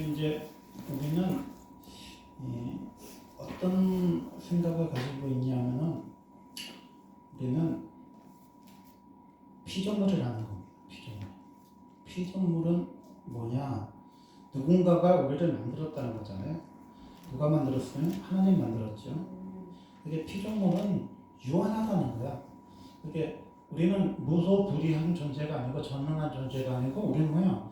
이제 우리는 어떤 생각을 가지고 있냐면은 우리는 피조물을 하는 겁니다. 피조물. 피조물은 뭐냐? 누군가가 우리를 만들었다는 거잖아요. 누가 만들었어요? 하나님 만들었죠. 이게 피조물은 유한하다는 거야. 이게 우리는 무소불위한 존재가 아니고 전능한 존재가 아니고 우리는 뭐야?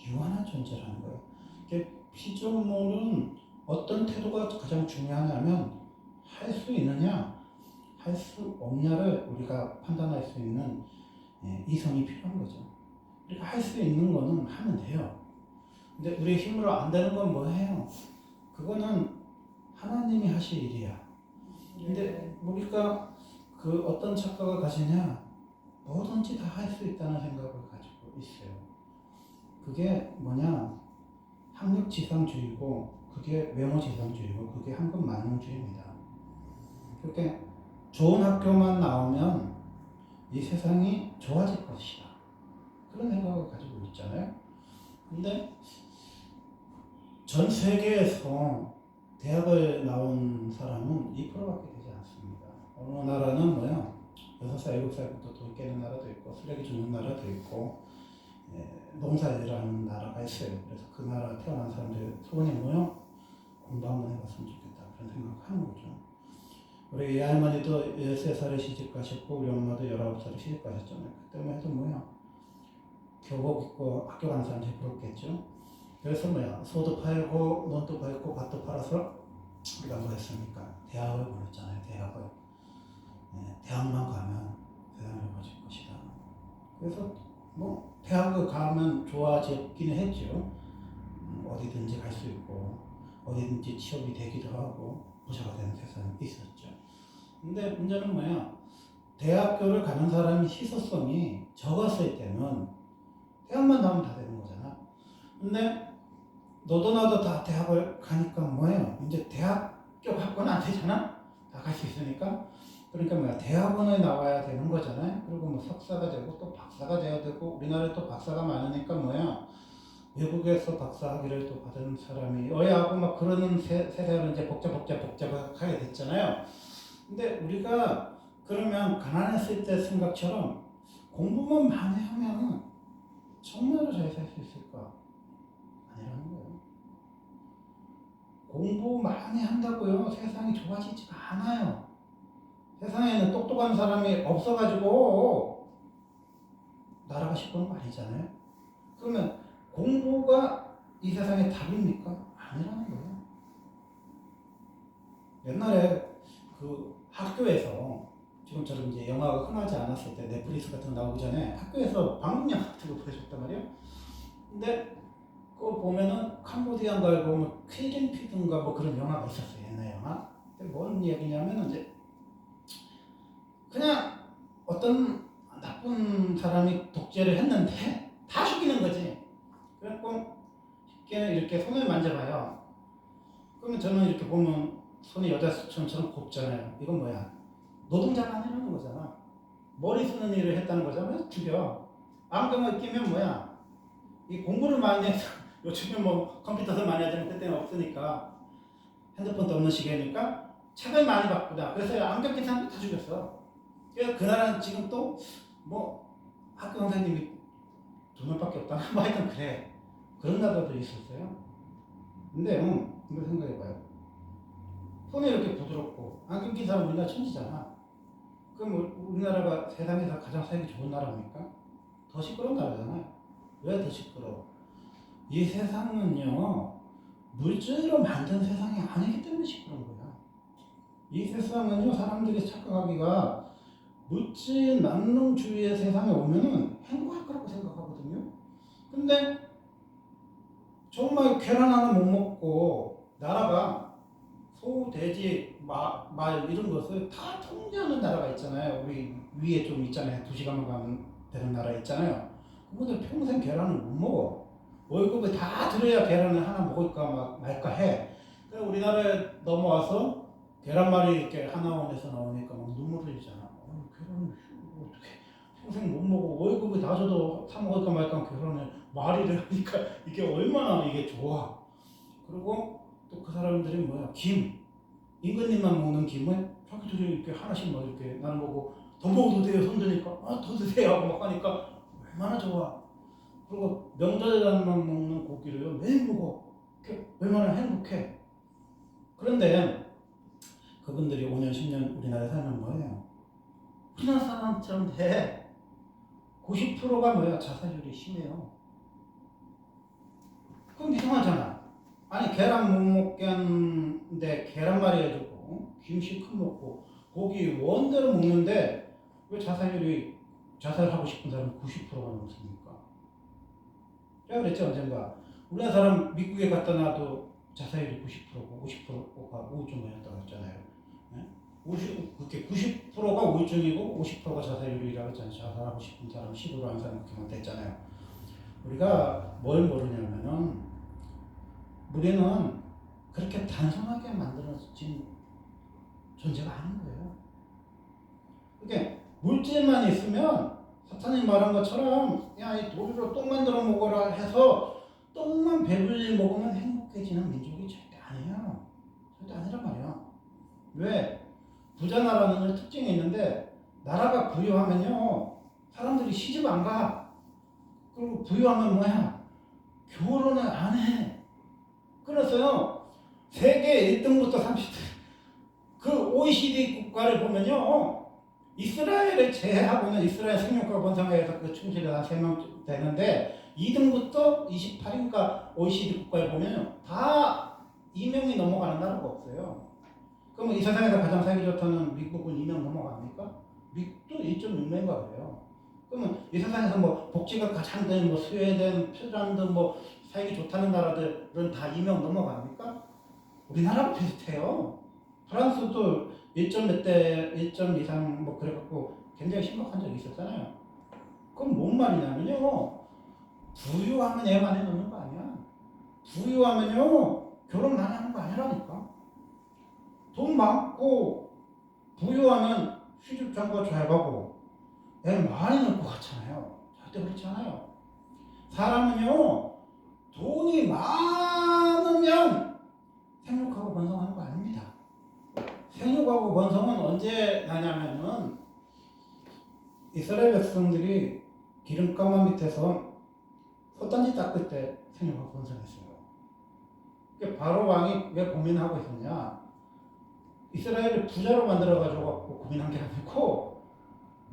유한한 존재라는 거예요. 이게 피조물은 어떤 태도가 가장 중요하냐면 할 수 있느냐, 할 수 없냐를 우리가 판단할 수 있는 이성이 필요한 거죠. 우리가 할 수 있는 거는 하면 돼요. 근데 우리 힘으로 안 되는 건 뭐예요? 그거는 하나님이 하실 일이야. 근데 우리가 그 어떤 착각을 가지냐? 뭐든지 다 할 수 있다는 생각을 가지고 있어요. 그게 뭐냐? 학력지상주의고, 그게 외모지상주의고, 그게 황금만능주의입니다. 그렇게 좋은 학교만 나오면 이 세상이 좋아질 것이다. 그런 생각을 가지고 있잖아요. 근데 전 세계에서 대학을 나온 사람은 2%밖에 되지 않습니다. 어느 나라는 뭐야? 6살, 7살부터 돌 깨는 나라도 있고, 쓰레기 줍는 나라도 있고, 농사일하는 나라가 있어요. 그래서 그 나라 태어난 사람들 소원이 뭐요? 공부 한번 해봤으면 좋겠다. 그런 생각을 하는 거죠. 우리 할머니도 13살에 시집 가셨고, 우리 엄마도 19살에 시집 가셨잖아요. 그때만 해도 뭐야? 교복 입고 학교 가는 사람들이 부럽겠죠. 그래서 뭐야? 소도 팔고, 논도 팔고, 밭도 팔아서 우리가 뭐 했습니까? 대학을 보냈잖아요. 대학을. 대학만 가면 세상이 좋아질 것이다. 그래서 뭐 대학을 가면 좋아지기는 했죠. 어디든지 갈 수 있고 어디든지 취업이 되기도 하고 부자가 되는 세상이 있었죠. 근데 문제는 뭐야? 대학교를 가는 사람이 희소성이 적었을 때는 대학만 나오면 다 되는 거잖아. 근데 너도 나도 다 대학을 가니까 뭐예요? 이제 대학교 갖고는 안 되잖아? 다 갈 수 있으니까. 그러니까 뭐야? 대학원에 나와야 되는 거잖아요. 그리고 뭐 석사가 되고 또 박사가 돼야 되고, 우리나라에 또 박사가 많으니까 뭐야? 외국에서 박사 학위를 또 받은 사람이 하고 막 그러는 세상은 이제 복잡하게 됐잖아요. 근데 우리가 그러면 가난했을 때 생각처럼 공부만 많이 하면 정말로 잘 살 수 있을까? 아니라는 거예요. 공부 많이 한다고요 세상이 좋아지지가 않아요. 세상에는 똑똑한 사람이 없어가지고 나라가 시끄러운 거 아니잖아요. 그러면 공부가 이 세상의 답입니까? 아니라는 거예요. 옛날에 그 학교에서 지금처럼 이제 영화가 흔하지 않았을 때 넷플릭스 같은 거 나오기 전에 학교에서 방문영 같은 거 보여줬단 말이에요. 근데 그거 보면은 캄보디아인가 보면 퀴린피드인가 뭐 그런 영화가 있었어요. 옛날 영화. 근데 뭔 얘기냐면 이제 그냥 어떤 나쁜 사람이 독재를 했는데 다 죽이는 거지. 그래갖고 쉽게 이렇게 손을 만져봐요. 그러면 저는 이렇게 보면 손이 여자 손처럼 곱잖아요. 이건 뭐야? 노동자가 아니라는 거잖아. 머리 쓰는 일을 했다는 거잖아요. 죽여. 안경을 끼면 뭐야? 이 공부를 많이 해서 요즘에 뭐 컴퓨터도 많이 하지만 그때는 없으니까 핸드폰도 없는 시기니까 책을 많이 봤구나. 그래서 안경 낀 사람도 다 죽였어. 그래서 그 나라는 지금 또 뭐 학교 선생님이 2명밖에 없다. 뭐 하여튼 그래. 그런 나라도 있었어요. 근데 이거 생각해봐요. 손이 이렇게 부드럽고 안경 낀 사람 우리나라 천지잖아. 그럼 우리나라가 세상에서 가장 살기 좋은 나라입니까? 더 시끄러운 나라잖아요. 왜 더 시끄러워? 이 세상은요 물질로 만든 세상이 아니기 때문에 시끄러운 거야. 이 세상은요 사람들이 착각하기가 물질 만능주의의 세상에 오면은 행복할 거라고 생각하거든요. 근데 정말 계란 하나 못 먹고 나라가 소, 돼지, 말 이런 것을 다 통제하는 나라가 있잖아요. 우리 위에 좀 있잖아요. 2시간만 가면 되는 나라 있잖아요. 그분들 평생 계란을 못 먹어. 월급을 다 들어야 계란을 하나 먹을까 말까 해. 그래서 우리나라에 넘어와서 계란말이 이렇게 하나원에서 나오니까 막 눈물 흘리잖아. 계란을 어떻게 평생 못 먹어. 월급을 다 줘도 사 먹을까 말까 계란을 말이를 하니까 이게 얼마나 이게 좋아. 그리고 또 그 사람들이 뭐야, 김, 임금님만 먹는 김을 자기들이 이렇게 하나씩 막 이렇게 나는 보고 더 먹어도 돼요 손드니까 더 드세요 하고 막 하니까 얼마나 좋아. 그리고 명절에만 먹는 고기를 매일 먹어. 얼마나 행복해. 그런데 그분들이 5년 10년 우리나라에 살면 뭐예요? 우리나라 사람처럼 돼. 90%가 뭐야? 자살률이 심해요. 그럼 이상하잖아. 아니 계란 못 먹게 하는데 계란말이 해주고 김 실컷 먹고 고기 원대로 먹는데 왜 자살하고 싶은 사람은 90%가 넘습니까? 제가 그랬죠 언젠가. 우리나라 사람 미국에 갖다 놔도 자살률이 90%고 50%가 우울증이었다고 했잖아요. 네? 90%가 우울증이고 50%가 자살률이라고 했잖아요. 자살하고 싶은 사람 10으로 한 사람 그렇게 됐잖아요. 우리가 뭘 모르냐면은 우리는 그렇게 단순하게 만들어진 존재가 아닌 거예요. 그러니까 물질만 있으면 사탄이 말한 것처럼 야, 이 도리로 똥 만들어 먹어라 해서 똥만 배불리 먹으면 행복해지는 민족이 절대 아니에요. 절대 아니란 말이야. 왜? 부자 나라는 특징이 있는데 나라가 부유하면요 사람들이 시집 안 가. 그리고 부유하면 뭐야? 결혼을 안 해. 그래서요 세계 1등부터 30등 그 OECD 국가를 보면요 이스라엘을 제외하고는 이스라엘 생육과 번성회에서 그 충실이 한 3명 되는데 2등부터 28인가 OECD 국가에 보면 다 2명이 넘어가는 나라가 없어요. 그러면 이 세상에서 가장 살기 좋다는 미국은 2명 넘어갑니까? 미국도 1.6명인가 그래요. 그러면 이 세상에서 뭐 복지가 가장 된 뭐 스웨덴, 핀란드 뭐 살기 좋다는 나라들은 다 2명 넘어갑니까? 우리나라가 비슷해요. 프랑스도 1점 몇 대, 1점 이상 뭐 그래갖고 굉장히 심각한 적이 있었잖아요. 그럼 뭔 말이냐면요. 부유하면 애 많이 넣는 거 아니야. 부유하면요. 결혼 많이 하는 거 아니라니까. 돈 많고 부유하면 시집 장가 잘 가고 애 많이 넣을 것 같잖아요. 절대 그렇지 않아요. 사람은요. 돈이 많으면 생육하고 번성하는 거 아닙니다. 생육하고 번성은 언제 나냐면은 이스라엘 백성들이 기름가마 밑에서 솥단지 닦을 때 생육하고 번성했어요. 바로 왕이 왜 고민하고 있었냐? 이스라엘을 부자로 만들어가지고 고민한 게 아니고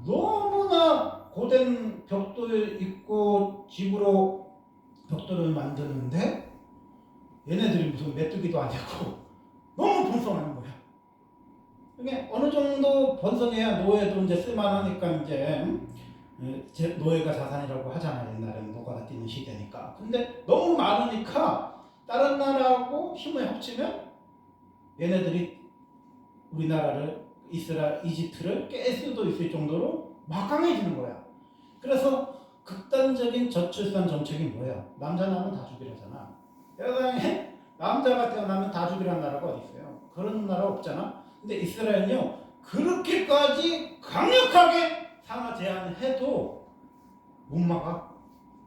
너무나 고된 벽돌을 있고 집으로 벽돌을 만드는데 얘네들이 무슨 메뚜기도 아니고 너무 번성하는 거야. 그게 어느 정도 번성해야 노예도 이제 쓸만하니까 이제 노예가 자산이라고 하잖아요. 옛날에는 노가다 뛰는 시대니까. 근데 너무 많으니까 다른 나라하고 힘을 합치면 얘네들이 우리나라를 이집트를 깰 수도 있을 정도로 막강해지는 거야. 그래서 극단적인 저출산 정책이 뭐야? 남자 낳으면 다 죽이라잖아. 세상에 남자가 태어나면 다 죽이라는 나라가 어디 있어요? 그런 나라 없잖아. 근데 이스라엘은요 그렇게까지 강력하게 산화 제한을 해도 못 막아.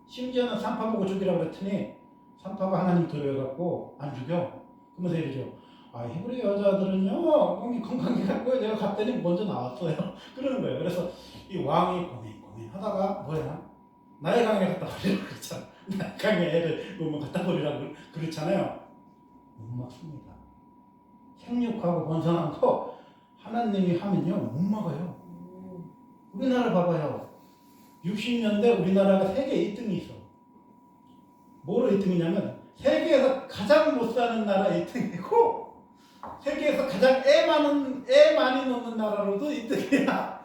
심지어는 산파 보고 죽이라고 그랬더니 산파가 하나님 두려워갖고 안 죽여. 그러면서 이러죠. 아 히브리 여자들은요 몸이 건강해 갖고 내가 갔더니 먼저 나왔어요. 그러는 거예요. 그래서 이 왕이 고민하다가 뭐야? 나의 강에 갖다 버리라고 그랬잖아. 나의 강에 애를 너무 갖다 버리라고 그렇잖아요. 못 막습니다. 생육하고 번성한 거 하나님이 하면요 못 막아요. 우리나라 봐봐요. 60년대 우리나라가 세계 1등이 있어. 뭐로 1등이냐면 세계에서 가장 못 사는 나라 1등이고 세계에서 가장 애 많이 넣는 나라로도 1등이야.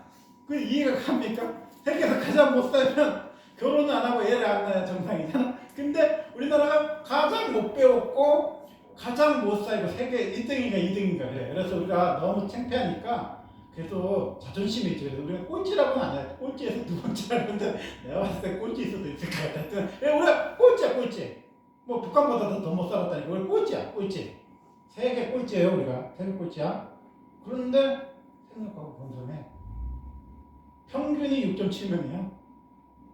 그 이해가 갑니까? 세계에서 가장 못 살면 결혼을 안 하고 애를 안 낳아야 정상이잖아. 근데 우리나라가 가장 못 배웠고 가장 못 살고 세계 1등인가 2등인가 그래. 그래서 우리가 너무 창피하니까 그래도 자존심이 있죠. 그래서 우리가 꼴찌라고는 안 해. 꼴찌에서 두 번째라는데 내가 봤을 때 꼴찌일 수도 있을 것 같아. 하여튼 우리가 꼴찌야 꼴찌. 뭐 북한보다도 더 못 살았다니까. 우리 꼴찌야 꼴찌. 세계 꼴찌예요 우리가. 세계 꼴찌야. 그런데 생각하고 번성해. 평균이 6.7명이야.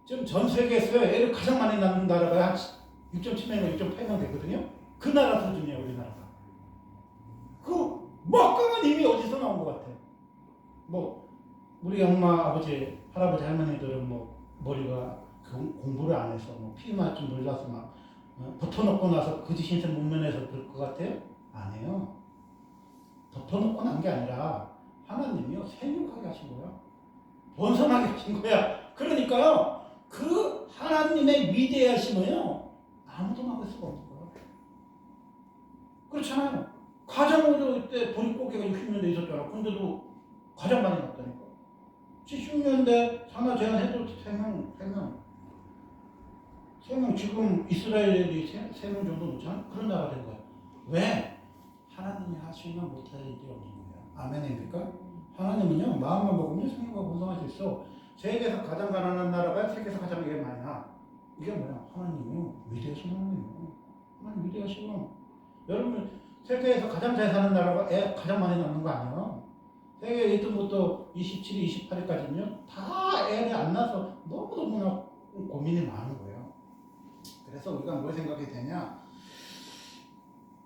지금 전 세계에서 애를 가장 많이 낳는 나라가 6.7명이나 6.8명 되거든요. 그 나라 수준이에요, 우리나라가. 그 막강한 힘이 어디서 나온 것 같아? 뭐 우리 엄마, 아버지, 할아버지, 할머니들은 뭐 머리가 공부를 안 해서 뭐 피만 좀 몰라서 막 덮어놓고 나서 그 신세 문면에서 그럴 것 같아요? 아니에요. 덮어놓고 난 게 아니라 하나님이요 생육하게 하신 거야. 번성하게 하신 거야. 그러니까요 그 하나님의 위대하심을요 아무도 막을 수가 없는 거야. 그렇잖아요. 가장으로 이때 보릿고개가 60년대 있었잖아. 근데도 가장 많이 났다니까. 70년대 산하 제한해도 3명 지금 이스라엘이 3명 정도 놓잖아. 그런 나라가 된 거야. 왜? 하나님이 하시면 못할 일이 없는 거야. 아멘입니까? 하나님은요 마음만 먹으면 생명과 번성할 수 있어. 세계에서 가장 가난한 나라가 세계에서 가장 이게 많이 나. 이게 뭐야? 하나님이 위대하신 하나님이에요. 하나님 위대하시고 여러분 세계에서 가장 잘 사는 나라가 애 가장 많이 낳는 거 아니에요? 세계 1등부터 27, 28위까지는요 다 애를 안 낳아서 너무너무나 고민이 많은 거예요. 그래서 우리가 뭘 생각해야 되냐?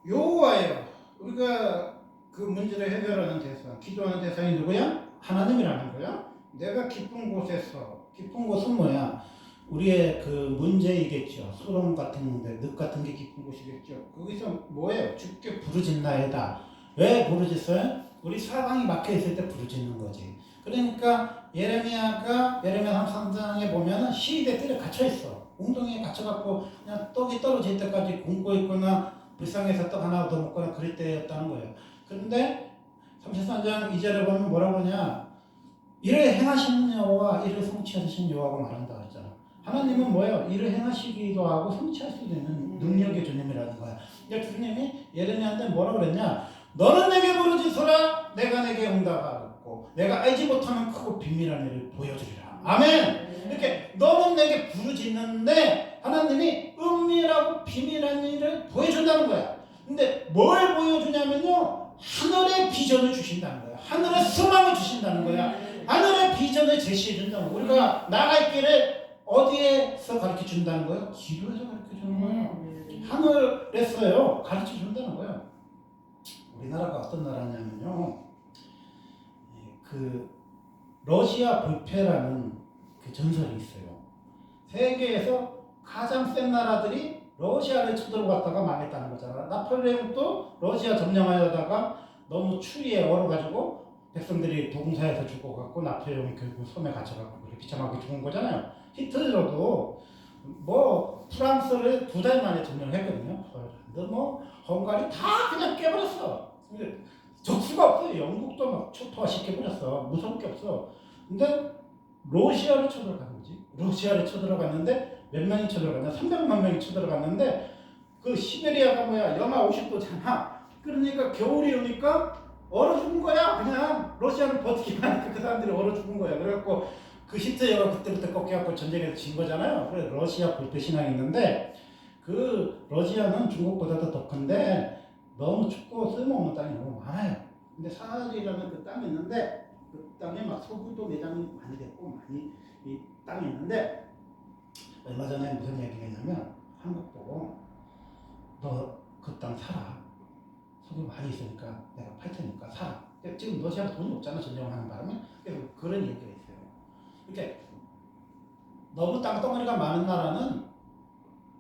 요거예요. 우리가 그 문제를 해결하는 대상, 기도하는 대상이 누구야? 하나님이라는 거야. 내가 기쁜 곳에서, 기쁜 곳은 뭐야? 우리의 그 문제이겠죠. 소름 같은 데, 늪 같은 게 기쁜 곳이겠죠. 거기서 뭐예요? 주께 부르짖나이다. 왜 부르짖어요? 우리 사방이 막혀 있을 때 부르짖는 거지. 그러니까 예레미야 33장에 보면은 시대 뜰에 갇혀 있어. 웅덩이에 갇혀갖고 그냥 떡이 떨어질 때까지 굶고 있거나 불쌍해서 떡 하나 더 먹거나 그럴 때였다는 거예요. 그런데 33장 2절에 보면 뭐라고 하냐? 이를 행하시는 여호와 이를 성취하신 여호와가 말한다 했잖아. 하나님은 뭐예요? 이를 행하시기도 하고 성취할 수도 있는 능력의 주님이라는 거야. 그러니까 주님이 예레미야한테 뭐라고 그랬냐? 너는 내게 부르짖으라 내가 내게 응답하겠고 내가 알지 못하는 크고 비밀한 일을 보여주리라. 아멘. 이렇게 너는 내게 부르짖는데 하나님이 은밀하고 비밀한 일을 보여준다는 거야. 근데 뭘 보여주냐면요 하늘의 비전을 주신다는 거야. 하늘의 소망을 주신다는 거야. 하늘의 비전을 제시해 준다는 거야. 우리가 나갈 길을 어디에서 가르쳐 준다는 거예요? 기도에서 가르쳐 주는 거예요. 하늘에서요 가르쳐 준다는 거예요. 우리나라가 어떤 나라냐면요 그 러시아 불패라는 그 전설이 있어요. 세계에서 가장 센 나라들이 러시아를 쳐들어갔다가 망했다는 거잖아. 나폴레옹도 러시아 점령하려다가 너무 추위에 얼어가지고 백성들이 도공사에서 죽어갖고 나폴레옹이 결국 섬에 갇혀갖고 그렇게 비참하게 죽은 거잖아요. 히틀러도 뭐 프랑스를 2달 만에 점령했거든요. 폴란드 뭐 헝가리 다 그냥 깨버렸어. 근데 적수가 없어요. 영국도 막 초토화 시켜버렸어. 무서울 게 없어. 근데 러시아를 쳐들어간 거지. 러시아를 쳐들어갔는데 몇 명이 쳐들어갔냐? 300만 명이 쳐들어갔는데 그 시베리아가 뭐야? 영하 50도잖아. 그러니까 겨울이 오니까 얼어 죽은 거야. 그냥 러시아는 버티기만 하니까 그 사람들이 얼어 죽은 거야. 그래갖고 그 히틀러가 그때부터 꺾여갖고 전쟁에서 진 거잖아요. 그래 러시아 불패 신앙이 있는데 그 러시아는 중국보다도 더 큰데 너무 춥고 쓸모없는 땅이 너무 많아요. 근데 사하라라는 그 땅이 있는데 그 땅에 막 석유도 매장이 많이 됐고 많이 이 땅이 있는데 얼마 전에 무슨 얘기가 있냐면 한국 보고 너 그 땅 사라. 석유 많이 있으니까 내가 팔 테니까 사라. 지금 러시아가 돈이 없잖아 전쟁하는 바람에. 그래서 그런 얘기가 있어요. 이렇게 너무 땅덩어리가 많은 나라는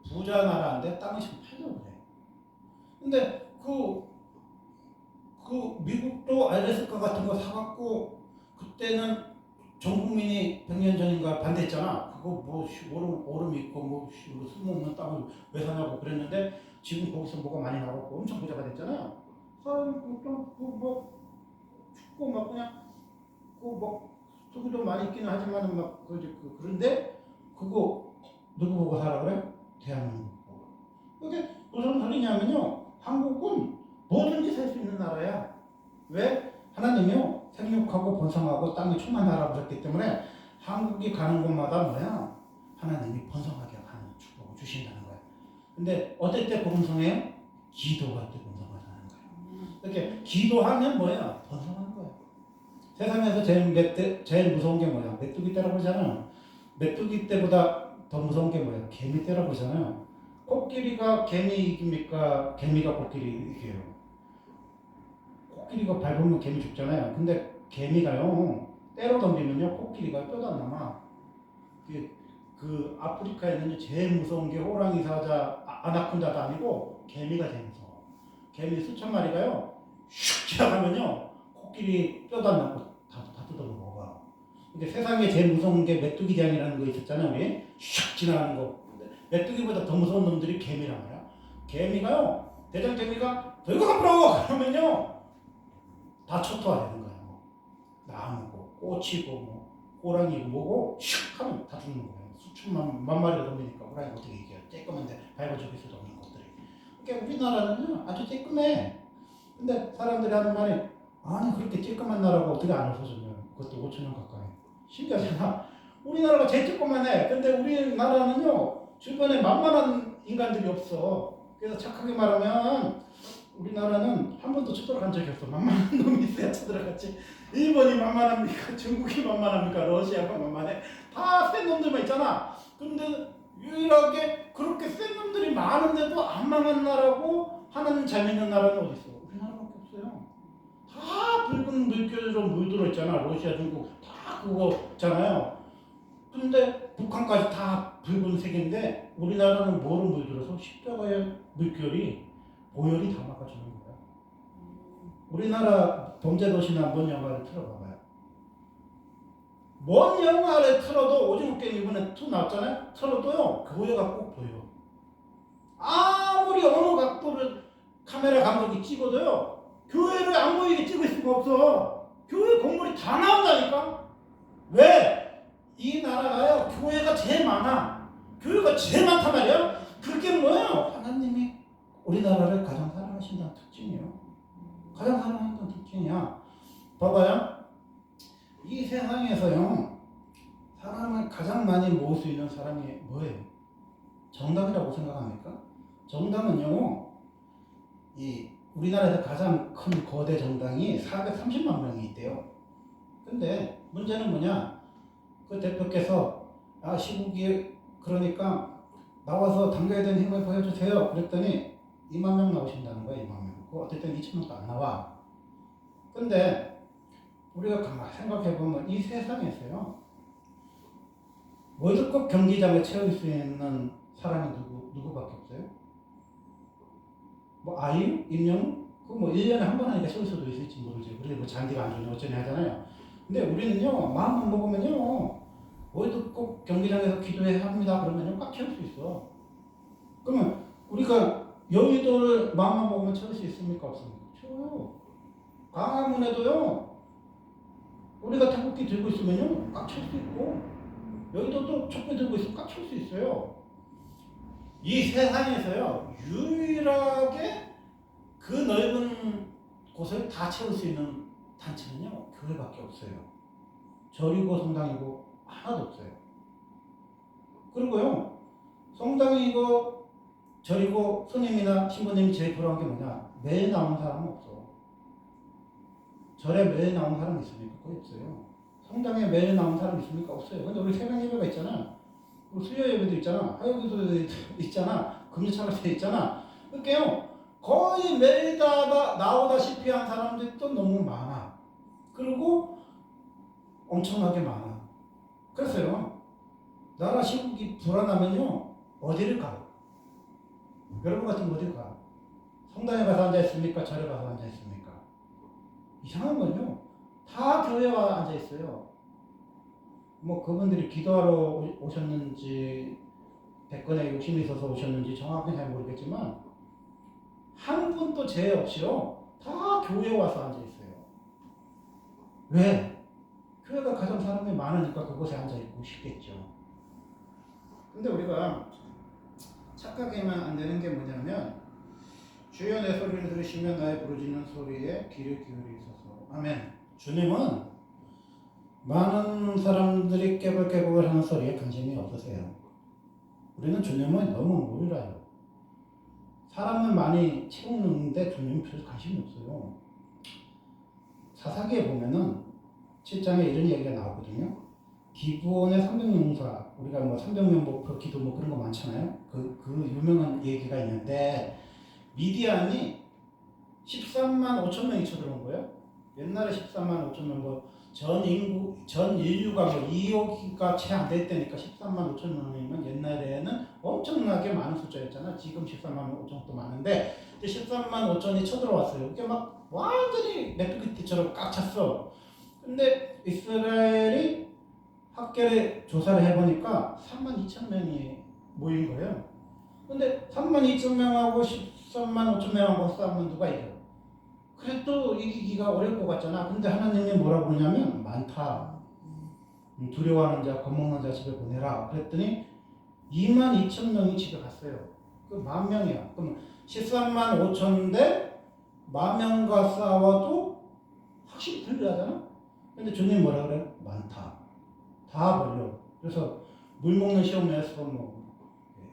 부자 나라인데 땅을 지금 팔려고 그래. 근데 그 미국도 알래스카 같은 거 사갖고 그때는 전 국민이 100년 전인가 반대했잖아. 그거 뭐 얼음 있고 뭐 쓸모없는 땅을 왜 사냐고 그랬는데 지금 거기서 뭐가 많이 나왔고 엄청 부자가 됐잖아요. 사람 뭐 춥고 막 그냥 뭐 소비도 많이 있기는 하지만 막 그런데 그거 누구 보고 사라 그래? 대한민국 보고. 그게 무슨 소리냐면요. 한국은 뭐든지 살 수 있는 나라야. 왜? 하나님이요 생육하고 번성하고 땅이 충만하라고 그랬기 때문에 한국이 가는 곳마다 뭐야? 하나님이 번성하게 하는 축복을 주신다는 거야. 근데 어떨 때 번성해요? 기도할 때 번성하는 거야. 이렇게 기도하면 뭐야? 번성하는 거야. 세상에서 제일 무서운 게 뭐야? 메뚜기 떼라고 그러잖아요. 메뚜기 떼보다 더 무서운 게 뭐야? 개미 떼라고 그러잖아요. 코끼리가 개미 이깁니까? 개미가 코끼리 이겨요? 코끼리가 밟으면 개미 죽잖아요. 근데 개미가요, 때로 덤비면요, 코끼리가 뼈도 안 남아. 그 아프리카에는 제일 무서운 게 호랑이 사자, 아나콘다도 아니고 개미가 제일 무서워. 개미 수천 마리가요, 슉 지나가면요, 코끼리 뼈도 안 남고 다 뜯어 먹어. 근데 세상에 제일 무서운 게 메뚜기장이라는 거 있었잖아요, 우리. 슉 지나가는 거. 메뚜기보다 더 무서운 놈들이 개미란 말이야. 개미가요, 대장개미가 더 이거 가보라고! 그러면요, 다 초토화 되는 거예요. 나무고, 꽃이고, 뭐, 호랑이고, 뭐고, 슉 하면 다 죽는 거예요. 수천만 마리가 덤비니까 호랑이가 어떻게 이겨요? 쬐끄만데 밟아 죽일 수도 없는 것들이. 그러니까 우리나라는요, 아주 쬐끄매. 근데 사람들이 하는 말이, 아니, 그렇게 쬐끄만 나라가 어떻게 안 없어졌냐. 그것도 5천년 가까이. 신기하잖아. 우리나라가 제일 쬐끄만해. 근데 우리나라는요, 주변에 만만한 인간들이 없어. 그래서 착하게 말하면, 우리나라는 한 번도 쳐들어간 적이 없어. 만만한 놈이 있어야 쳐들어갔지. 일본이 만만합니까? 중국이 만만합니까? 러시아가 만만해? 다 센 놈들만 있잖아. 근데 유일하게 그렇게 센 놈들이 많은데도 안 망한 나라고 하나는 잘 믿는 나라는 어디 있어? 우리나라밖에 없어요. 다 붉은 물결로 물들어 있잖아. 러시아, 중국 다 그거잖아요. 근데 북한까지 다 붉은색인데 우리나라는 뭐로 물들어서 십자가의 물결이 오열이 다 막아주는 거야. 우리나라 범죄도시나 뭔 영화를 틀어봐봐요. 뭔 영화를 틀어도 오징어 게임 이번에 2 나왔잖아요. 틀어도요, 교회가 꼭 보여. 아무리 어느 각도를 카메라 감독이 찍어도요, 교회를 안 보이게 찍을 수가 없어. 교회 건물이 다 나온다니까. 왜? 이 나라가요, 교회가 제일 많아. 교회가 제일 많단 말이야. 그게 뭐예요? 하나님이 우리나라를 가장 사랑하신다는 특징이에요. 가장 사랑한다는 특징이야. 봐봐요. 이 세상에서요, 사람을 가장 많이 모을 수 있는 사람이 뭐예요? 정당이라고 생각합니까? 정당은요, 이 우리나라에서 가장 큰 거대 정당이 430만 명이 있대요. 근데 문제는 뭐냐? 그 대표께서 시국이 그러니까 나와서 당겨야 되는 힘을 보여주세요. 그랬더니 2만 명 나오신다는 거야. 2만 명. 어쨌든 2천 명도 안 나와. 근데 우리가 가만히 생각해보면 이 세상에서요, 월드컵 경기장을 채울 수 있는 사람이 누구밖에 없어요? 뭐 아이유? 임영웅? 그 뭐 1년에 한 번 하니까 채울 수도 있을지 모르지. 그래 뭐 잔디가 안 좋네 어쩌네 하잖아요. 근데 우리는요, 마음만 먹으면요, 월드컵 경기장에서 기도해야 합니다. 그러면요, 꽉 채울 수 있어. 그러면 우리가 여의도를 마음만 먹으면 채울 수 있습니까? 없습니까? 채워요. 광화문에도요, 우리가 태극기 들고 있으면요, 꽉 채울 수 있고, 여의도도 촛불 들고 있으면 꽉 채울 수 있어요. 이 세상에서요, 유일하게 그 넓은 곳을 다 채울 수 있는 단체는요, 교회밖에 없어요. 절이고 성당이고 하나도 없어요. 그리고요, 성당이고 절이고 스님이나 신부님이 제일 부러운 게 뭐냐? 매일 나오는 사람은 없어. 절에 매일 나오는 사람 있습니까? 거의 없어요. 성당에 매일 나오는 사람 있습니까? 없어요. 근데 우리 새벽 예배가 있잖아. 수요 예배도 있잖아. 화요일도 있잖아. 금요철도 있잖아. 그러니까요, 거의 매일 다 나오다시피 한 사람들도 너무 많아. 그리고 엄청나게 많아. 그래서요, 나라 시국이 불안하면요, 어디를 가요? 여러분 같으면 어디를 가? 성당에 가서 앉아있습니까? 절에 가서 앉아있습니까? 이상한 건요, 다 교회에 와 앉아있어요. 뭐 그분들이 기도하러 오셨는지, 대권에 욕심이 있어서 오셨는지 정확히 잘 모르겠지만, 한 분도 죄 없이요, 다 교회에 와서 앉아있어요. 왜? 교회가 가장 사람이 많으니까 그곳에 앉아있고 싶겠죠. 근데 우리가 착각하면 안 되는 게 뭐냐면, 주여 내 소리를 들으시면 나의 부르짖는 소리에 귀를 기울이소서. 아멘. 주님은 많은 사람들이 깨벌깨벌 하는 소리에 관심이 없으세요. 우리는 주님을 너무 몰라요. 사람은 많이 채우는데 주님은 별 관심이 없어요. 사사기에 보면은 7장에 이런 얘기가 나오거든요. 기부원의 300용사, 우리가 뭐 300명 목표 기도 뭐 그런 거 많잖아요. 그 유명한 얘기가 있는데 미디안이 13만 5천 명이 쳐들어온 거예요. 옛날에 13만 5천 명, 전 인류가 뭐 2억가 채 안 될 때니까 13만 5천 명이면 옛날에는 엄청나게 많은 숫자였잖아. 지금 13만 5천도 많은데 13만 5천이 쳐들어왔어요. 이게 막 완전히 메뚜기띠처럼 꽉 찼어. 근데 이스라엘이 학계를 조사를 해보니까 3만 2천 명이 모인 거예요. 근데 3만 2천 명하고 13만 5천 명하고 싸우면 누가 이겨? 그래도 이기기가 어려울 것 같잖아. 근데 하나님이 뭐라고 그러냐면 많다. 두려워하는 자, 겁먹는 자 집에 보내라. 그랬더니 2만 2천 명이 집에 갔어요. 그 10,000명이야. 그럼 13만 5천 대 10,000명과 싸워도 확실히 불리하잖아. 근데 주님 뭐라 그래? 많다. 다 벌려. 그래서 물 먹는 시험에서 뭐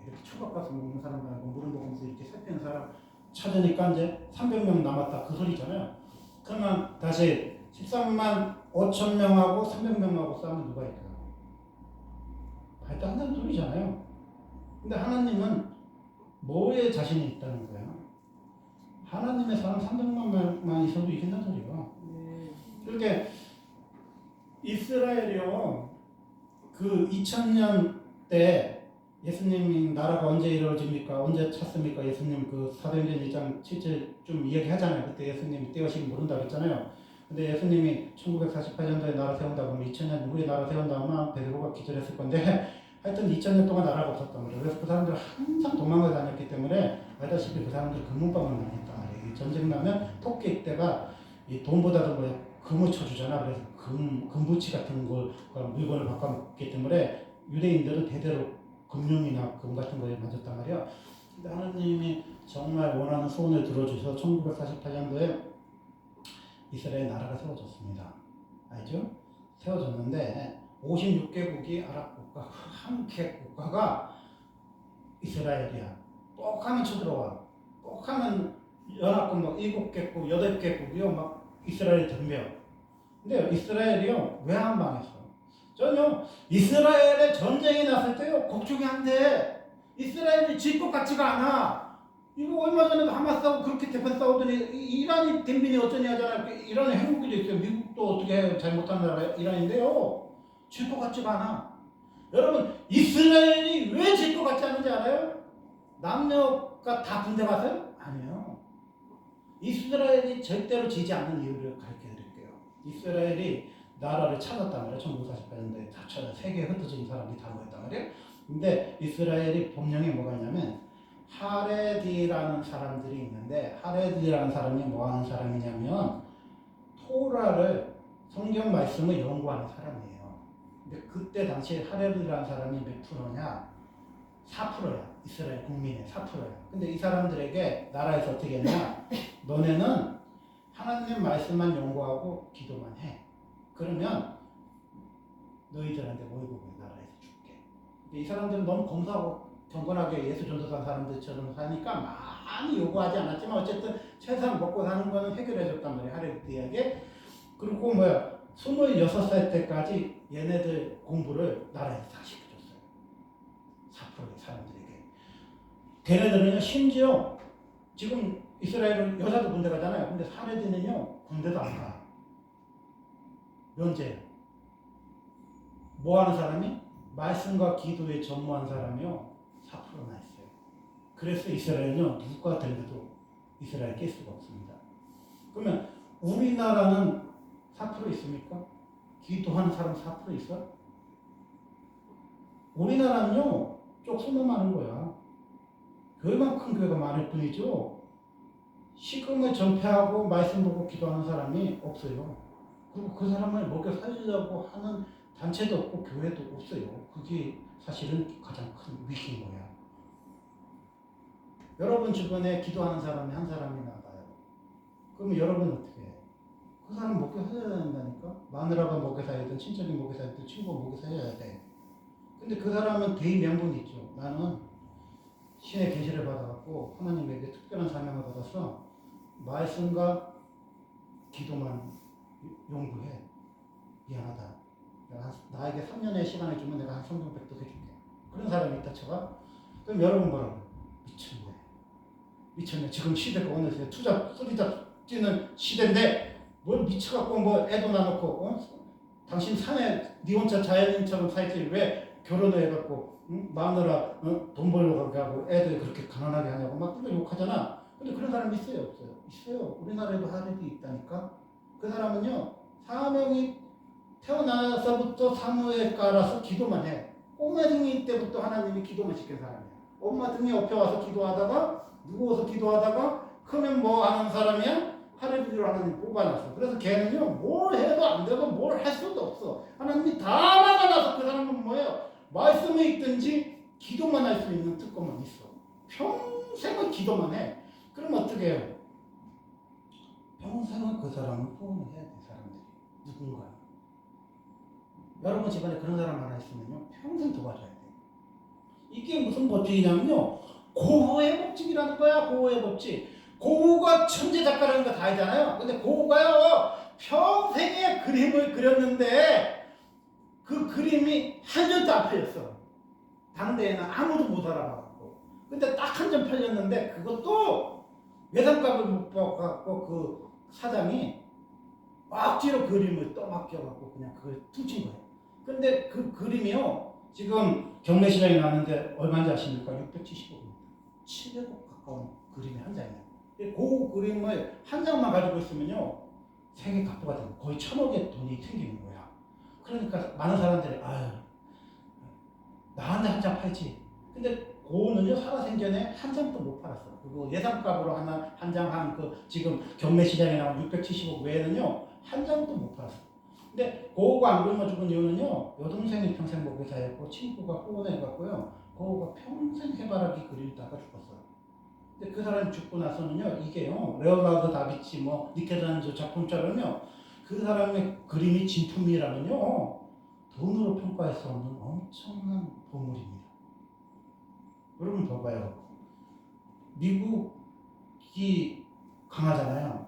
이렇게 초밥 가서 먹는 사람 말고 물을 먹으면서 이렇게 살피는 사람 찾으니까 이제 300명 남았다 그 소리잖아요. 그러면 다시 13만 5천 명하고 300명하고 싸우면 누가 이겨요? 말도 안 되는 소리잖아요. 근데 하나님은 뭐에 자신이 있다는 거예요? 하나님의 사람 300만 명만 있어도 이긴다는 소리가. 그렇게 이스라엘이요. 그 2000년 때 예수님이 나라가 언제 이루어집니까? 언제 찾습니까? 예수님 그 사도행전 1장 7절 좀 이야기하잖아요. 그때 예수님이 때와 시기 모른다 그랬잖아요. 근데 예수님이 1948년도에 나라 세운다 그러면 2000년 후에 나라 세운다 아마 베드로가 기절했을 건데 하여튼 2000년 동안 나라가 없었단 말이에요. 그래서 그 사람들 항상 도망을 다녔기 때문에 알다시피 그 사람들 금문방을 다녔단 말이에요. 전쟁 나면 토끼 때가 이 돈보다도 뭐 금을 쳐주잖아. 그래서 금부치 같은 걸 물건을 바꿔먹기 때문에 유대인들은 대대로 금융이나 금 같은 거에 맞았단 말이야. 근데 하나님이 정말 원하는 소원을 들어주셔서 1948년도에 이스라엘 나라가 세워졌습니다. 알죠? 세워졌는데 56개국이 아랍 국가, 한 국가가 이스라엘이야. 꼭 하면 쳐들어와. 꼭 하면 연합국 막 7개국, 8개국이요. 막 이스라엘 덤벼. 근데 이스라엘이요. 왜 안 망했어? 전혀 이스라엘에 전쟁이 났을 때요. 걱정이 안 돼. 이스라엘이 질 것 같지가 않아. 이거 얼마 전에도 하마스하고 그렇게 대판 싸우더니 이란이 댐비니 어쩌니 하잖아. 이란에 핵무기도 있어요. 미국도 어떻게 해요? 잘못한 나라 이란인데요. 질 것 같지가 않아. 여러분 이스라엘이 왜 질 것 같지 않은지 알아요? 남녀가 다 군대 가서요? 아니에요. 이스라엘이 절대로 지지 않는 이유를 가르쳐 드릴게요. 이스라엘이 나라를 찾았단 말이에요. 1948년도에 다 찾아 세계에 흩어진 사람이 다 모였단 말이에요. 근데 이스라엘이 법령에 뭐가 있냐면 하레디라는 사람들이 있는데 하레디라는 사람이 뭐 하는 사람이냐면 토라를 성경 말씀을 연구하는 사람이에요. 근데 그때 당시에 하레디라는 사람이 몇 프로냐? 4%야. 이스라엘 국민의 4%야. 근데 이 사람들에게 나라에서 어떻게 했냐? 너네는 하나님 말씀만 연구하고 기도만 해. 그러면 너희들한테 월급을 나라에서 줄게. 근데 이 사람들은 너무 검소하고 경건하게 예수 전도한 사람들처럼 사니까 많이 요구하지 않았지만 어쨌든 최소한 먹고 사는 거는 해결해 줬단 말이야. 하레디에게. 그리고 26살 때까지 얘네들 공부를 나라에서 다 시켜줬어요. 4%의 사람들에게. 걔네들은요, 심지어 지금 이스라엘은 여자도 군대 가잖아요. 근데 하레디는요, 군대도 안 가. 면제. 뭐 하는 사람이? 말씀과 기도에 전무한 사람이요, 4%나 있어요. 그래서 이스라엘은요, 누가 들려도 이스라엘 깰 수가 없습니다. 그러면 우리나라는 4% 있습니까? 기도하는 사람 4% 있어? 우리나라는요, 쪽수만 많은 거야. 교회만큼 교회가 많을 뿐이죠. 식음을 전폐하고 말씀 보고 기도하는 사람이 없어요. 그리고 그 사람을 먹여 살리려고 하는 단체도 없고 교회도 없어요. 그게 사실은 가장 큰 위기인 거야. 여러분 주변에 기도하는 사람이 한 사람이 나가요. 그러면 여러분 어떻게 해요? 그 사람 먹여 살려야 된다니까? 마누라가 먹여 살리든 친척이 먹여 살리든 친구가 먹여 살려야 돼. 근데 그 사람은 대의 명분이 있죠. 나는 신의 계시를 받아갖고 하나님에게 특별한 사명을 받아서 말씀과 기도만 연구해. 미안하다. 나에게 3년의 시간을 주면 내가 한 성경 획득해줄게. 그런 사람이 있다 쳐봐. 그럼 여러분 뭐라고? 미쳤네. 미쳤네. 지금 시대가 어느 시대 투잡 쓰리잡 뛰는 시대인데 뭘 미쳐갖고 뭐 애도 낳아놓고 당신 산에 니 혼자 자연인처럼 살지 왜 결혼을 해갖고 마누라 돈 벌러 가게 하고 애들 그렇게 가난하게 하냐고 막 그렇게 욕하잖아. 근데 그런 사람이 있어요, 없어요? 있어요. 우리나라에도 하늘이 있다니까. 그 사람은요 사명이 태어나서부터 사무에 깔아서 기도만 해. 꼬마둥이 때부터 하나님이 기도만 시킨 사람이야. 엄마 등에 업혀와서 기도하다가 누워서 기도하다가 크면 뭐 하는 사람이야? 하늘이로 하나님 뽑아놨어. 그래서 걔는요 뭘 해도 안 되고 뭘 할 수도 없어. 하나님이 다 막아놔서 그 사람은 뭐예요? 말씀에 있든지 기도만 할 수 있는 특권만 있어. 평생은 기도만 해. 그럼 어떻게 해요? 평생은 그 사람을 후원을 해야 돼. 사람들이 누군가. 여러분 집안에 그런 사람 하나 있으면요 평생 도와줘야 돼. 이게 무슨 법칙이냐면요 고호의 법칙이라는 거야. 고호의 법칙. 고우가 천재 작가라는 거 다 알잖아요. 근데 고우가요 평생에 그림을 그렸는데 그 그림이 한 점도 안 팔렸어. 당대에는 아무도 못 알아봤고. 근데 딱 한 점 팔렸는데 그것도 외상값을 못 받고 그 사장이 억지로 그림을 떠맡겨갖고 그냥 그걸 퉁친 거예요. 근데 그 그림이요 지금 경매시장에 나왔는데 얼마인지 아십니까? 670억입니다. 700억 가까운 그림이 한 장이에요. 그 그림을 한 장만 가지고 있으면요 생애 값부가 되고 거의 1,000억의 돈이 생기는 거야. 그러니까 많은 사람들이 아유 나한테 한 장 팔지. 근데 고는요 살아생전에 한 장도 못 팔았어. 그거 예상값으로 한 장 한 그 지금 경매시장에 나온 670억 외에는요 한 장도 못 팔았어. 근데 고우가 안 굶어 죽은 이유는요 여동생이 평생 먹고 살았고 친구가 후원해갖고요 고우가 평생 해바라기 그리다가 죽었어요. 근데 그 사람이 죽고 나서는요 이게요 레오나르도 다비치 뭐 미켈란젤로 작품처럼요 그 사람의 그림이 진품이라면요 돈으로 평가할 수 없는 엄청난 보물입니다. 여러분 봐봐요. 미국이 강하잖아요.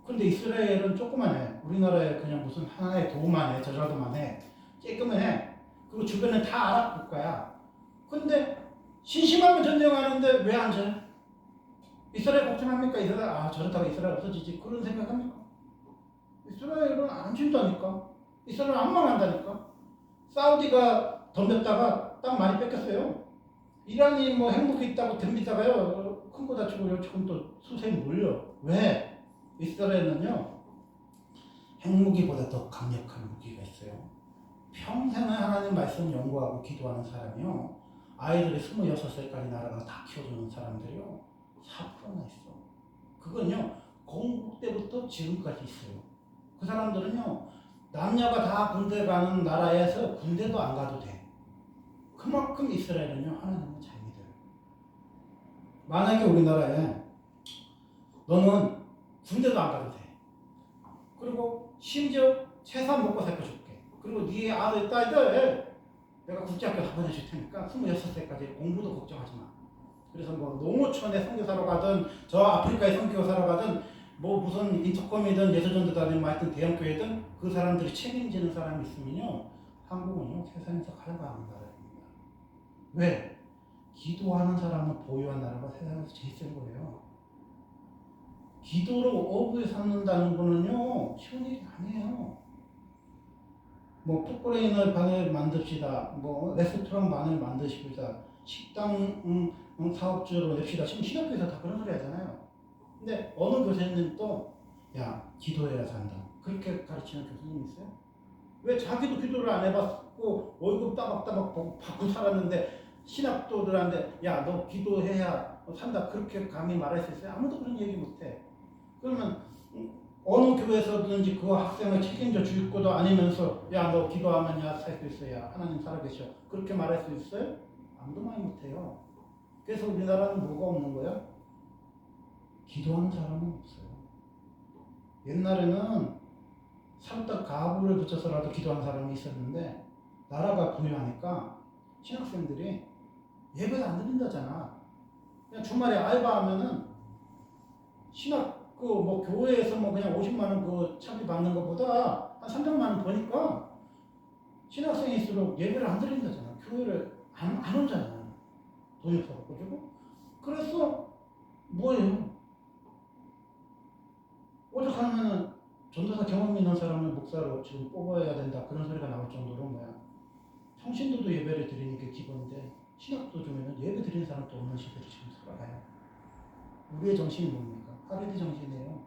근데 이스라엘은 조그만해. 우리나라에 그냥 무슨 하나의 도만 해, 저자도만 해, 깨끗해. 그리고 주변은 다 아랍 국가야. 근데 심심하면 전쟁하는데 왜 안 져요? 이스라엘 걱정합니까? 이스라엘 저렇다가 이스라엘 없어지지 그런 생각합니까? 이스라엘은 안 진다니까. 이스라엘 안 망한다니까. 사우디가 덤볐다가 땅 많이 뺏겼어요. 이란이 뭐 핵무기 있다고 덤비다가요 큰 거 다치고 지금 또 수세에 몰려. 왜? 이스라엘은요 핵무기보다 더 강력한 무기가 있어요. 평생을 하나님 말씀 연구하고 기도하는 사람이요 아이들이 26살까지 나라가 다 키워주는 사람들이요 4%나 있어. 그건요 건국 때부터 지금까지 있어요. 그 사람들은요 남녀가 다 군대 가는 나라에서 군대도 안 가도 돼. 그만큼 이스라엘은요 하나님을 잘 믿어요. 만약에 우리나라에 너는 군대도 안 가도 돼. 그리고 심지어 최소한 먹고 살펴줄게. 그리고 네 아들 딸들 내가 국제학교 다 보내줄 테니까 26살까지 공부도 걱정하지 마. 그래서 뭐 농어촌에 선교사로 가든 저 아프리카에 선교사로 가든 뭐 무슨 인터컴이든 예수전도 다니든 하여튼 대형교회든 그 사람들이 책임지는 사람이 있으면요 한국은요 세상에서 가장 강한 나라입니다. 왜? 기도하는 사람을 보유한 나라가 세상에서 제일 센 거예요. 기도로 어부에 삼는다는 거는요 쉬운 일이 아니에요. 뭐 풋브레인을 반을 만듭시다, 뭐 레스토랑 반을 만드십시다, 식당 사업주로 냅시다. 지금 신학교에서 다 그런 소리 하잖아요. 근데 어느 교수님 또 야 기도해야 산다 그렇게 가르치는 교수님 있어요? 왜 자기도 기도를 안 해봤고 월급 따박따박 받고 살았는데 신학도들한테 야 너 기도해야 산다 그렇게 감히 말할 수 있어요? 아무도 그런 얘기 못해. 그러면 어느 교회에서든지 그 학생을 책임져 줄 것도 아니면서 야 너 기도하면 야 살 수 있어야 하나님 살아계셔 그렇게 말할 수 있어요? 아무도 말 못해요. 그래서 우리나라는 뭐가 없는 거야? 기도하는 사람은 없어요. 옛날에는 살짝 가부를 붙여서라도 기도하는 사람이 있었는데 나라가 부유하니까 신학생들이 예배를 안 드린다잖아. 그냥 주말에 알바하면은 신학 그 뭐 교회에서 뭐 그냥 50만 원 그 차비 받는 것보다 한 300만 원 버니까 신학생일수록 예배를 안 드린다잖아. 교회를 안 오잖아. 돈이 없어가지고. 그래서 뭐예요? 오죽하면은 전도사 경험 있는 사람을 목사로 지금 뽑아야 된다 그런 소리가 나올 정도로 뭐야? 평신도도 예배를 드리는 게 기본인데 신학도 중에는 예배 드리는 사람도 없는 시대를 지금 살아가요. 우리의 정신이 뭡니까? 하레디 정신이에요.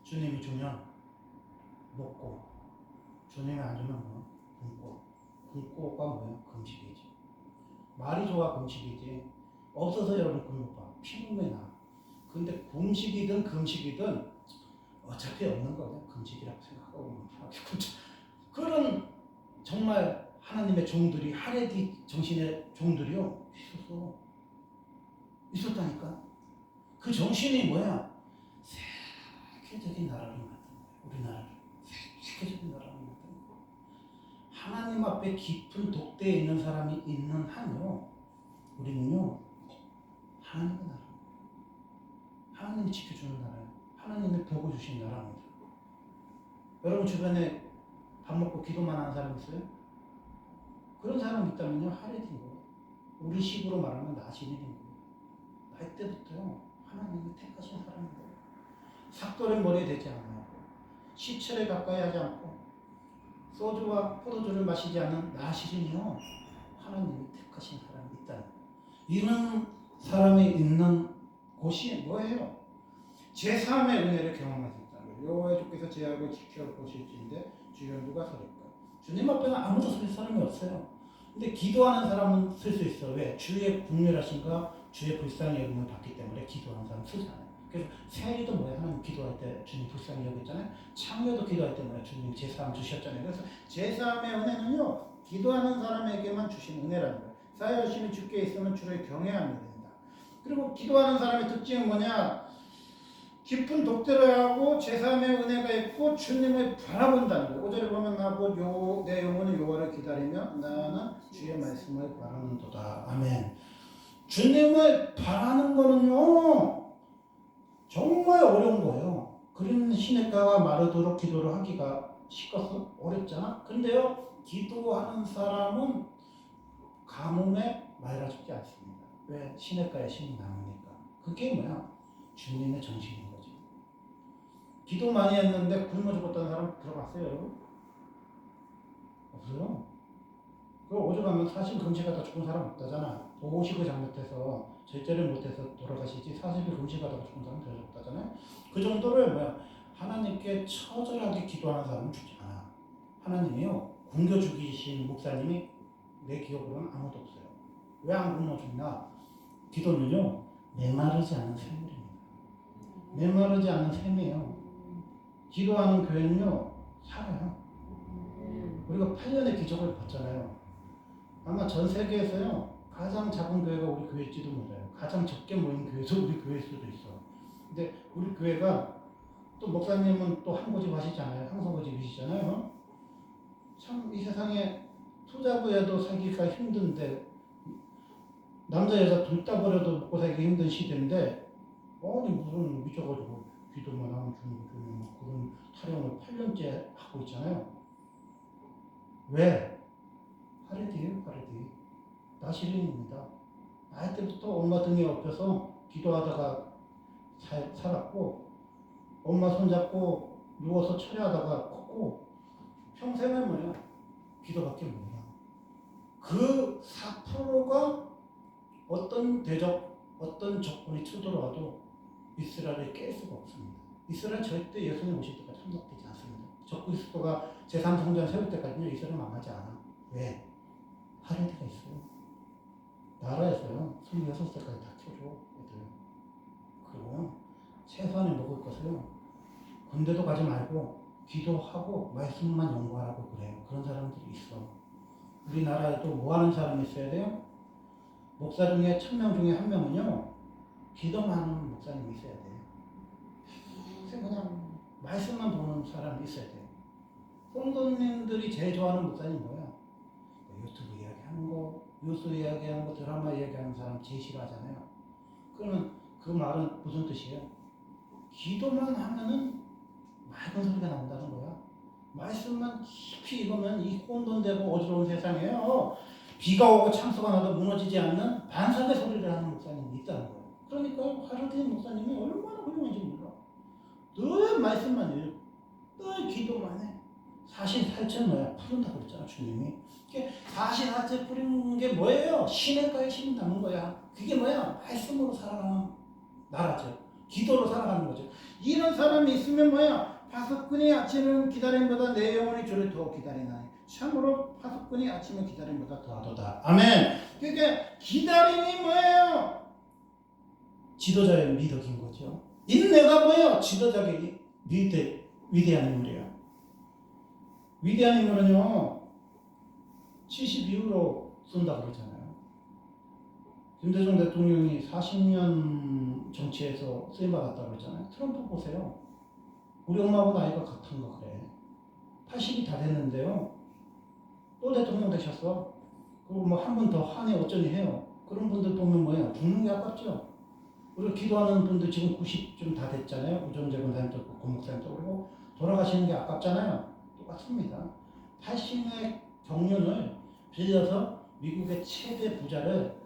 주님이 주면 먹고, 주님이 안 주면 뭐? 굶고. 굶고가 뭐야? 금식이지. 말이 좋아 금식이지. 없어서 여러분 굶는 거 봐. 피곤해 나. 근데 굶식이든 금식이든 어차피 없는 거냐? 금식이라고 생각하고 그런 정말 하나님의 종들이 하레디 정신의 종들이요 있었다니까. 그 정신이 뭐야? 세계적인 나라를 만든 거야. 우리나라를 세계적인 나라를 만든 거야. 하나님 앞에 깊은 독대에 있는 사람이 있는 한요 우리는요 하나님의 나라, 하나님이 지켜주는 나라예요. 하나님이 보고 주신 나라입니다. 여러분 주변에 밥 먹고 기도만 하는 사람 있어요? 그런 사람 있다면요 하레디인 거예요. 우리 식으로 말하면 나시린인 거예요. 날 때부터요 하나님이 택하신 사람인 거예요. 삭도를 머리에 대지 않고 시철에 가까이 하지 않고 소주와 포도주를 마시지 않는 나시린이요 하나님이 택하신 사람이 있다는 거예요. 이런 사람이 있는 곳이 뭐예요? 제3의 은혜를 경험할 수 있다는 거예요. 여호와의 주께서 제약을 지켜보실지인데 주여 누가 서릴까? 주님 앞에는 아무도 설 사람이 없어요. 근데 기도하는 사람은 쓸 수 있어. 왜? 주의 국률하신가 주의 불쌍히 여김을 받기 때문에 기도하는 사람 쓰잖아요. 그래서 세리도 뭐야? 하나님 기도할 때 주님 불쌍히 여겼잖아요. 창녀도 기도할 때 뭐야? 주님 제3 주셨잖아요. 그래서 제3의 은혜는요 기도하는 사람에게만 주신 은혜라는 거예요. 쌓여심이 주께 있으면 주를 경외하면 된다. 그리고 기도하는 사람의 특징은 뭐냐? 깊은 독대를 하고 제3의 은혜가 있고 주님을 바라본다는 거예요. 5절에 보면 나보고 내 영혼은 여호와를 기다리며 나는 주의 말씀을 바라는도다. 아멘. 주님을 바라는 거는요 정말 어려운 거예요. 그런 시냇가와 마르도록 기도를 하기가 쉽겠어? 어렵잖아. 근데요 기도하는 사람은 가뭄에 말라 죽지 않습니다. 왜? 시냇가에 신이 나오니까. 그게 뭐야? 주님의 정신인 거지. 기도 많이 했는데 굶어 죽었다는 사람 들어봤어요, 여러분? 없어요. 그 오죽하면 사실 금식하다 죽은 사람 없다잖아. 50을 잘못해서 절제를 못해서 돌아가시지 40일 금식하다가 죽은 사람 별로 없다잖아요. 그 정도를 뭐야? 하나님께 처절하게 기도하는 사람은 죽지 않아. 하나님이요 굶겨 죽이신 목사님이 내 기억으로는 아무도 없어요. 왜 안 굶어 죽나? 기도는요 메마르지 않은 샘물입니다. 메마르지 않은 샘이에요. 기도하는 교회는요 살아요. 우리가 8년의 기적을 봤잖아요. 아마 전 세계에서요 가장 작은 교회가 우리 교회일지도 몰라요. 가장 적게 모인 교회도 우리 교회일 수도 있어. 근데 우리 교회가 또 목사님은 또 한 고집 하시잖아요. 항상 고집이시잖아요. 참 이 세상에 투자부에도 살기가 힘든데 남자 여자 둘 다 버려도 먹고 살기 힘든 시대인데 아니 무슨 미쳐가지고 기도만 하면 주는 그런 타령을 8년째 하고 있잖아요. 왜? 하레디예요, 하레디. 나시린입니다. 나이 때부터 엄마 등에 업혀서 기도하다가 살았고 엄마 손잡고 누워서 철회하다가 컸고 평생은 뭐야? 기도밖에 몰라. 그 4%가 어떤 대적, 어떤 적군이 쳐들어와도 이스라엘을 깰 수가 없습니다. 이스라엘 절대 예수님 오실 때까지 함락되지 않습니다. 적그리스도가 제3성전 세울 때까지는 이스라엘 망하지 않아. 왜? 하레디가 있어요. 나라에서요 26살까지 다 켜줘 애들. 그리고 최소한의 먹을 것을요 군대도 가지 말고 기도하고 말씀만 연구하라고 그래요. 그런 사람들이 있어. 우리나라에도 뭐 하는 사람이 있어야 돼요? 목사 중에 1000명 중에 한 명은요 기도만 하는 목사님이 있어야 돼요. 그냥 말씀만 보는 사람이 있어야 돼요. 성도님들이 제일 좋아하는 목사님 뭐야? 유튜브 이야기하는 거, 뉴스 이야기하는 거, 드라마 이야기하는 사람 제일 싫어하잖아요. 그러면 그 말은 무슨 뜻이에요? 기도만 하면은 맑은 소리가 나온다는 거야. 말씀만 깊이 읽으면 이 혼돈되고 어지러운 세상에요. 비가 오고 창수가 나도 무너지지 않는 반삭의 소리를 하는 목사님이 있다는 거예요. 그러니까 하루딘 목사님이 얼마나 훌륭한지 몰라. 늘 말씀만 읽고 늘 기도만 해. 사신 살천 뭐야? 푸른다 그랬잖아 주님이. 사신살천 뿌리는 게 뭐예요? 시냇가에 심은 담은 거야. 그게 뭐야? 말씀으로 살아가는 나라죠. 기도로 살아가는 거죠. 이런 사람이 있으면 뭐야? 파수꾼이 아침을 기다림보다 내 영혼이 주를 더 기다리나니 참으로 파수꾼이 아침을 기다림보다 더하도다. 아멘. 그러니까 기다림이 뭐예요? 지도자의 미덕인 거죠. 인내가 뭐예요? 지도자의 위대한 인물이에요. 위대한 인물은요 70 이후로 쏜다 그러잖아요. 김대중 대통령이 40년 정치에서 쓰임받았다고 그러잖아요. 트럼프 보세요. 우리 엄마하고 나이가 같은가 그래. 80이 다 됐는데요. 또 대통령 되셨어. 그리고 뭐 한 번 더 하네 어쩌니 해요. 그런 분들 보면 뭐예요? 죽는 게 아깝죠. 우리가 기도하는 분들 지금 90좀 다 됐잖아요. 우정재 권사님도 그렇고 권목사님도 그러고 돌아가시는 게 아깝잖아요. 똑같습니다. 80의 경륜을 빌려서 미국의 최대 부자를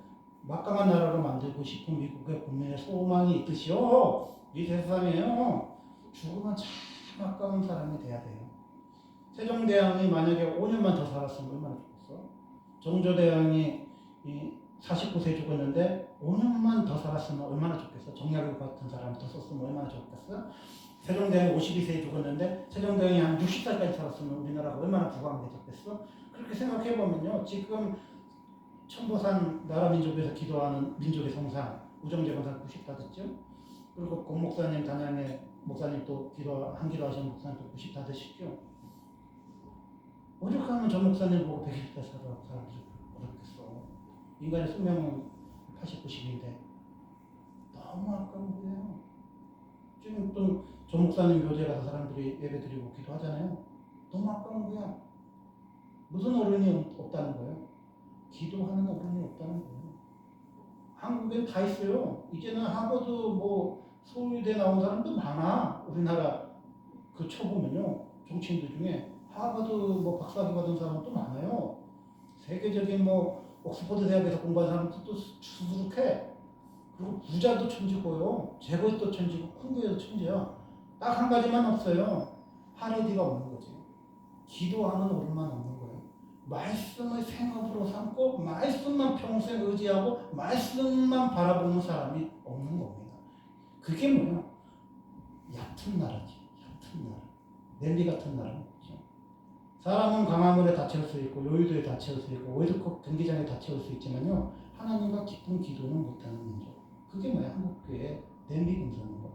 막강한 나라로 만들고 싶은 미국의 국민의 소망이 있듯이요. 이 세상에요. 죽으면 참 아까운 사람이 돼야 돼요. 세종대왕이 만약에 5년만 더 살았으면 얼마나 좋겠어? 정조대왕이 49세에 죽었는데 5년만 더 살았으면 얼마나 좋겠어? 정약용 같은 사람이 더 썼으면 얼마나 좋겠어? 세종대왕이 52세에 죽었는데 세종대왕이 한 60살까지 살았으면 우리나라가 얼마나 부강해졌겠어? 그렇게 생각해보면요. 지금 천보산 나라민족에서 기도하는 민족의 성상 우정재 권사 90다 됐죠? 그리고 권 목사님 단양의 목사님 또 기도 하시는 목사님도 90다 되시죠? 오죽하면 저 목사님 보고 120대 살아라고 사람들이 그렇겠어. 인간의 수명은 80, 90인데 너무 아까운 거예요. 지금 또 저 목사님 묘지에 가서 사람들이 예배 드리고 기도하잖아요. 너무 아까운 거야. 무슨 어른이 없다는 거예요? 기도하는 어른이 없다는 거예요. 한국엔 다 있어요. 이제는 하버드 뭐 서울대 나온 사람도 많아. 우리나라 그 쳐보면요. 정치인들 중에 하버드 뭐 박사학위 받은 사람도 많아요. 세계적인 뭐 옥스퍼드 대학에서 공부한 사람도 수두룩해. 그리고 부자도 천지고요. 재벌도 천지고 큰 교회도 천지야. 딱 한 가지만 없어요. 하레디가 없는 거지. 기도하는 어른만 없는 거예요. 말씀을 생업으로 삼고 말씀만 평생 의지하고 말씀만 바라보는 사람이 없는 겁니다. 그게 뭐야? 얕은 나라지. 얕은 나라. 넬리 같은 나라는 없죠. 사람은 강화문에 다 채울 수 있고 여의도에 다 채울 수 있고 월드컵 경기장에 다 채울 수 있지만요. 하나님과 깊은 기도는 못하는 민족. 그게 뭐야? 한국교회 냄비 금성인 거.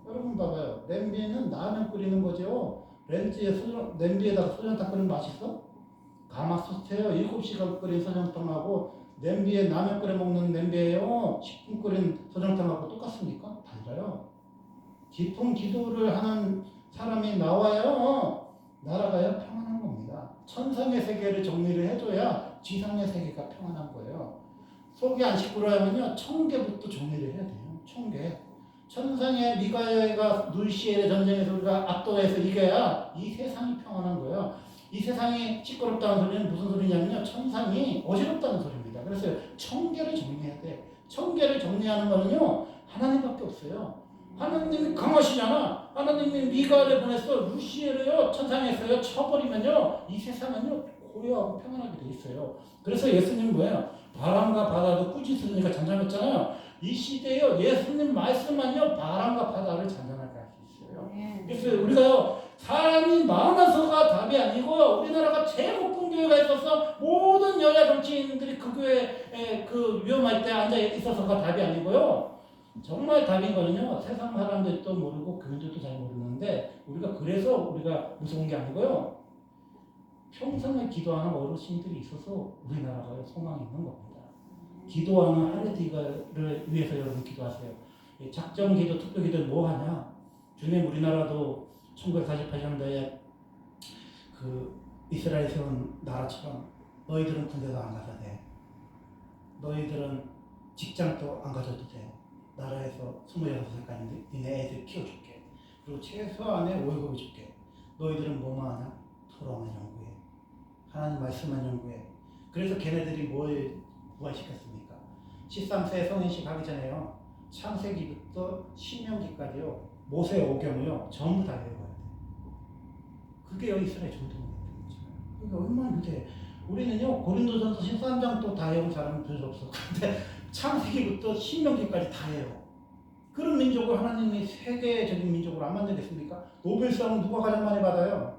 여러분 봐봐요. 냄비는 라면 끓이는 거죠. 냄비에다가 소정탕 끓이면 맛있어? 가마솥에요. 7시간 끓인 소정탕하고 냄비에 라면 끓여 먹는 냄비에요. 10분 끓인 소정탕하고 똑같습니까? 달라요. 깊은 기도를 하는 사람이 나와요. 나라가요 평안한 겁니다. 천상의 세계를 정리를 해줘야 지상의 세계가 평안한 거예요. 속이 안 시끄러우면요 청계부터 정리를 해야 돼요. 청계. 천상의 미가엘과 누시엘의 전쟁에서 우리가 압도해서 이겨야 이 세상이 평안한 거예요. 이 세상이 시끄럽다는 소리는 무슨 소리냐면요 천상이 어지럽다는 소리입니다. 그래서 청계를 정리해야 돼. 청계를 정리하는 거는요 하나님밖에 없어요. 하나님이 강하시잖아. 하나님이 미가엘을 보냈어. 루시엘을요 천상에서요 쳐버리면요 이 세상은요 고요하고 평안하게 돼 있어요. 그래서 예수님은 뭐예요? 바람과 바다도 꾸짖으니까 잔잔했잖아요. 이 시대에요 예수님 말씀만요 바람과 바다를 잔잔하게 할 수 있어요. 그래서 우리가요 사람이 많아서가 답이 아니고요 우리나라가 제일 높은 교회가 있어서 모든 여야 정치인들이 그 교회에 그 위험할 때 앉아 있어서가 답이 아니고요. 정말 답인 거는요 세상 사람들도 모르고 교인들도 잘 모르는데 우리가 그래서 우리가 무서운 게 아니고요 평생을 기도하는 어르신들이 있어서 우리나라가 소망이 있는 겁니다. 기도하는 하레디가를 위해서 여러분 기도하세요. 작정 기도, 투표 기도 뭐 하냐? 주님 우리나라도 1948년도에 그 이스라엘 세운 나라처럼 너희들은 군대도 안 가도 돼. 너희들은 직장도 안 가져도 돼. 나라에서 26살까지 니네 애들 키워줄게. 그리고 최소한의 월급을 줄게. 너희들은 뭐만 하냐? 토라만 연구해. 하나님 말씀만 연구해. 그래서 걔네들이 뭘 부활시켰습니까? 13세 성인식 하기 전에요. 창세기부터 신명기까지요. 모세 오경을요. 전부 다 외워야 돼. 그게 여기 이스라엘 전통이에요. 그러니까 얼마나 유대. 우리는요. 고린도전서 13장도 다 외운 사람은 별로 없어. 근데 창세기부터 신명기까지 다 외워. 그런 민족을 하나님이 세계적인 민족으로 안 만들겠습니까? 노벨상은 누가 가장 많이 받아요?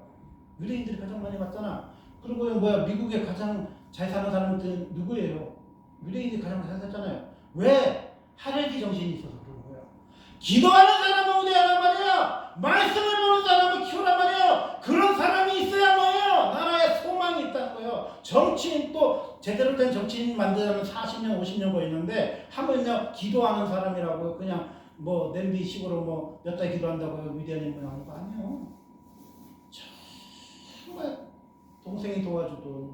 유대인들이 가장 많이 받잖아. 그리고 미국에 가장 잘 사는 사람들은 누구예요? 유대인들이 가장 잘 살잖아요. 왜? 하늘기 정신이 있어서 그런 거예요. 기도하는 사람은 우대하란 말이야. 말씀을 보는 사람은 키우란 말이에요. 그런 사람이 있어야 뭐예요? 나라에 소망이 있다는 거예요. 정치인 또 제대로 된 정치인 만들려면 40년, 50년 걸리는데 하물며 기도하는 사람이라고 그냥 냄비식으로 몇 달 기도한다고 위대한 인물 나오는 거 아니에요. 정말 동생이 도와주든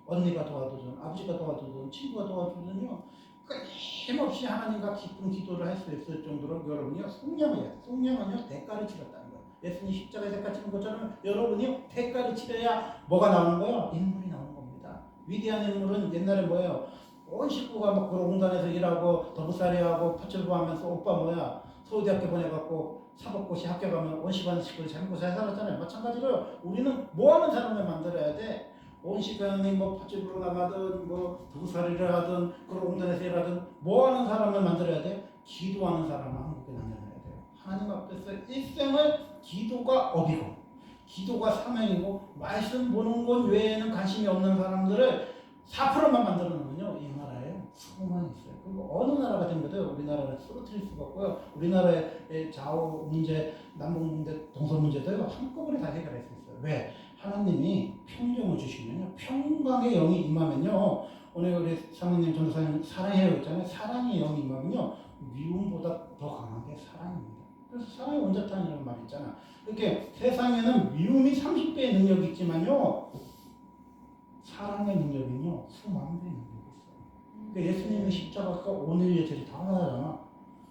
언니가 도와주든 아버지가 도와주든 친구가 도와주든요. 끊임없이 하나님과 깊은 기도를 할 수 있을 정도로 여러분이요. 속량은요 대가를 치렀다는 거예요. 예수님 십자가에 대가 치는 것처럼 여러분이요 대가를 치러야 뭐가 나오는 거예요? 인물이 나오는 겁니다. 위대한 인물은 옛날에 뭐예요? 온 식구가 막 공단에서 일하고 더부살이하고 파출부하면서 오빠 서울대학교 보내갖고 사법고시 학교 가면 온 시간 식구를 잘 먹고 잘 살았잖아요. 마찬가지로 우리는 뭐하는 사람을 만들어야 돼? 온 시간이 파출부로 나가든 더부살이를 하든 공단에서 일하든 뭐하는 사람을 만들어야 돼? 기도하는 사람을 한국에 만들어야 돼요. 하나님 앞에서 일생을 기도가 업이고 기도가 사명이고 말씀 보는 것 외에는 관심이 없는 사람들을 4%만 만들어 놓으면요 이 나라에 수고만 있어요. 그리고 어느 나라가 된거도 우리나라를 쓰러뜨릴 수가 없고요. 우리나라의 좌우 문제, 남북 문제, 동서 문제도 한꺼번에 다 해결할 수 있어요. 왜? 하나님이 평정을 주시면요 평강의 영이 임하면요 오늘 우리 사모님 전도사님 사랑해요 있잖아요. 사랑의 영이 임하면요 미움보다 더 강한 게 사랑입니다. 그래서 사랑의 원자탄이라는 말이 있잖아. 이렇게 세상에는 미움이 30배의 능력이 있지만요 사랑의 능력은요 수만 배의 능력이 있어요. 그러니까 예수님의 십자가가 오늘의 죄를 다 하잖아.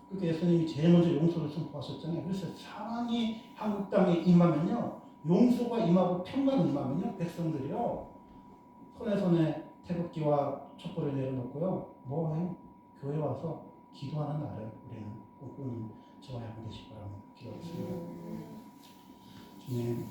그러니까 예수님이 제일 먼저 용서를 선포하셨잖아요. 그래서 사랑이 한국 땅에 임하면요 용서가 임하고 평강이 임하면요 백성들이요 손에 태극기와 촛불을 내려놓고요 뭐해요? 교회 와서 기도하는 날을 우리는 꿈꾸는 저와 여러분 되실 거라고 기도하겠습니다. 주님